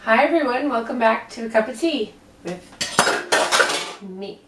Hi everyone, welcome back to a cup of tea with me.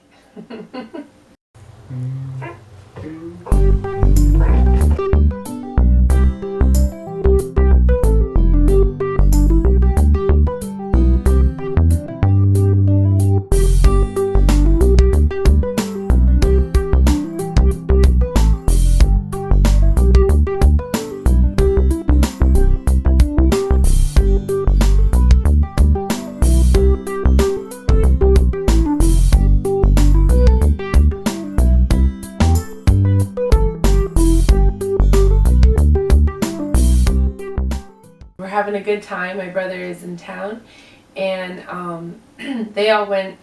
We're having a good time. My brother is in town, and they all went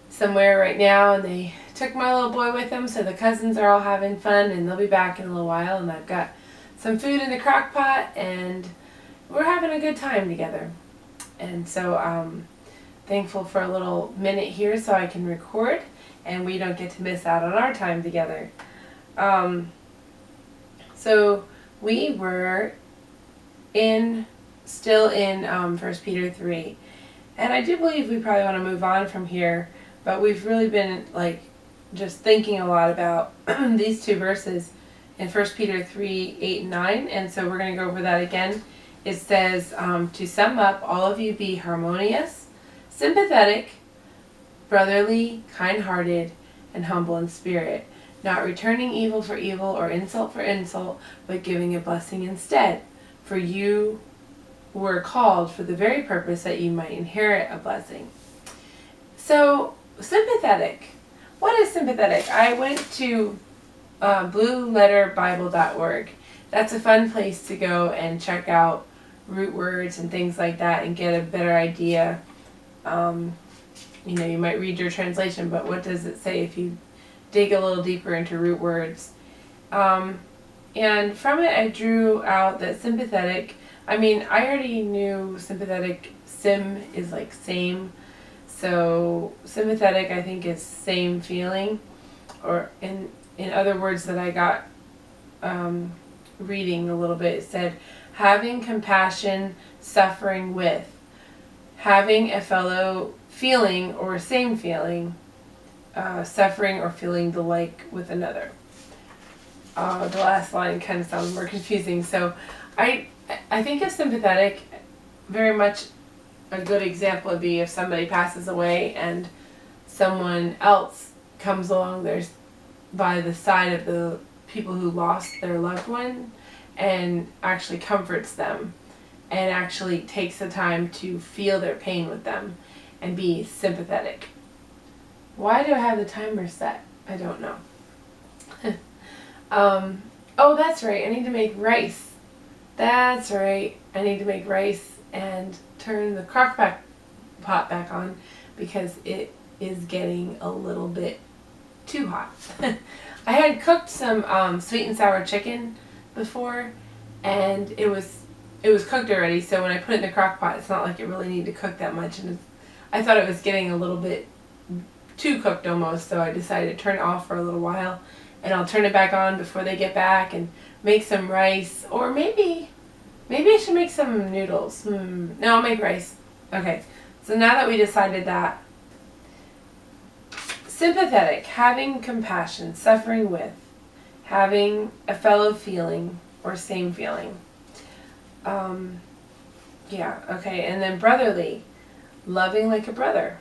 somewhere right now, and they took my little boy with them, so the cousins are all having fun, and they'll be back in a little while, and I've got some food in the crock pot, and we're having a good time together. And so I'm thankful for a little minute here so I can record, and we don't get to miss out on our time together. So we were still in 1 Peter 3, and I do believe we probably want to move on from here, but we've really been just thinking a lot about these two verses in 1 Peter 3, 8 and 9, and so we're going to go over that again. It says, to sum up, all of you be harmonious, sympathetic, brotherly, kind-hearted, and humble in spirit, not returning evil for evil or insult for insult, but giving a blessing instead. For you were called for the very purpose that you might inherit a blessing. So, sympathetic. What is sympathetic? I went to blueletterbible.org. That's a fun place to go and check out root words and things like that and get a better idea. You might read your translation, but what does it say if you dig a little deeper into root words? And from it I drew out that sympathetic, I already knew sympathetic, sim is like same, so sympathetic I think is same feeling, or in other words that I got reading a little bit, it said having compassion, suffering with, having a fellow feeling or same feeling, suffering or feeling the like with another. The last line kind of sounds more confusing. So I think of sympathetic, very much a good example would be if somebody passes away and someone else comes along by the side of the people who lost their loved one and actually comforts them and actually takes the time to feel their pain with them and be sympathetic. Why do I have the timer set? I don't know. Oh, that's right. I need to make rice. That's right. I need to make rice and turn the crock pot back on because it is getting a little bit too hot. I had cooked some sweet and sour chicken before, and it was cooked already, so when I put it in the crock pot, it's not like it really needed to cook that much, and I thought it was getting a little bit too cooked almost, so I decided to turn it off for a little while, and I'll turn it back on before they get back and make some rice, or maybe I should make some noodles. No, I'll make rice. Okay, so now that we decided that, sympathetic, having compassion, suffering with, having a fellow feeling or same feeling. Yeah, okay, and then brotherly, loving like a brother.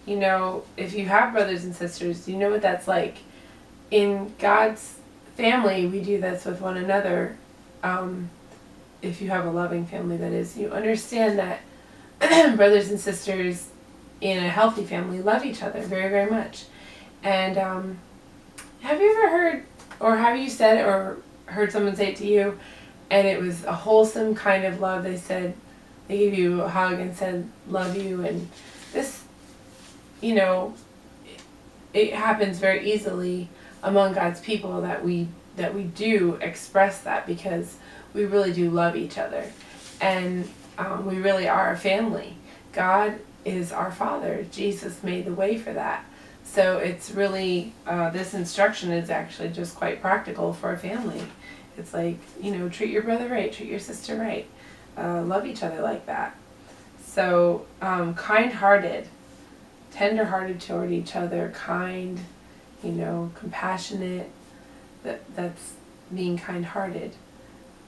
If you have brothers and sisters, you know what that's like. In God's family, we do this with one another. If you have a loving family, that is, you understand that brothers and sisters in a healthy family love each other very, very much. And have you ever heard, or have you said or heard someone say it to you, and it was a wholesome kind of love? They gave you a hug and said, love you, and this, it happens very easily among God's people that we do express that because we really do love each other, and we really are a family. God is our Father. Jesus made the way for that. So it's really, this instruction is actually just quite practical for a family. It's like, treat your brother right, treat your sister right. Love each other like that. So, kind-hearted, tender-hearted toward each other, kind, compassionate. That's being kind-hearted.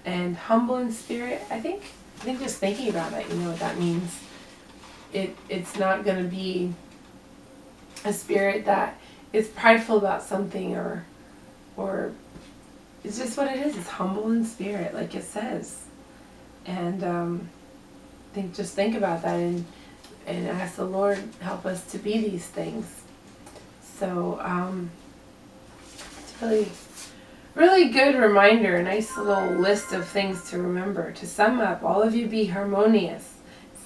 And humble in spirit. I think just thinking about it, what that means. It's not going to be a spirit that is prideful about something or it's just what it is. It's humble in spirit, like it says. And think about that and ask the Lord help us to be these things. So it's really good reminder, a nice little list of things to remember. To sum up, all of you be harmonious,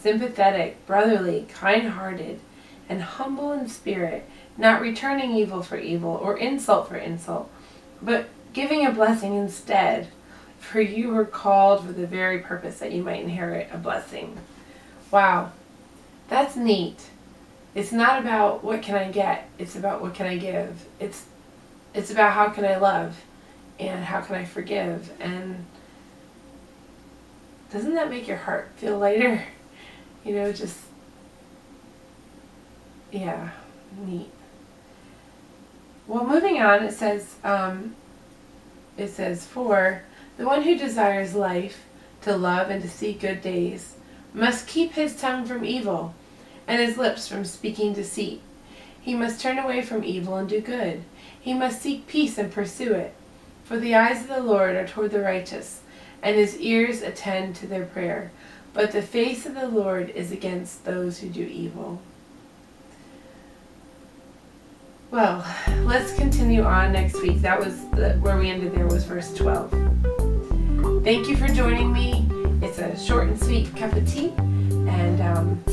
sympathetic, brotherly, kind-hearted, and humble in spirit, not returning evil for evil or insult for insult, but giving a blessing instead. For you were called for the very purpose that you might inherit a blessing. Wow, that's neat. It's not about what can I get, it's about what can I give. It's about how can I love and how can I forgive. And doesn't that make your heart feel lighter? Neat. Well, moving on, it says, for the one who desires life, to love and to see good days, must keep his tongue from evil, and his lips from speaking deceit. He must turn away from evil and do good. He must seek peace and pursue it. For the eyes of the Lord are toward the righteous, and his ears attend to their prayer. But the face of the Lord is against those who do evil. Well, let's continue on next week. That was where we ended there, was verse 12. Thank you for joining me. It's a short and sweet cup of tea, and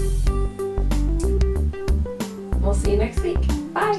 we'll see you next week. Bye!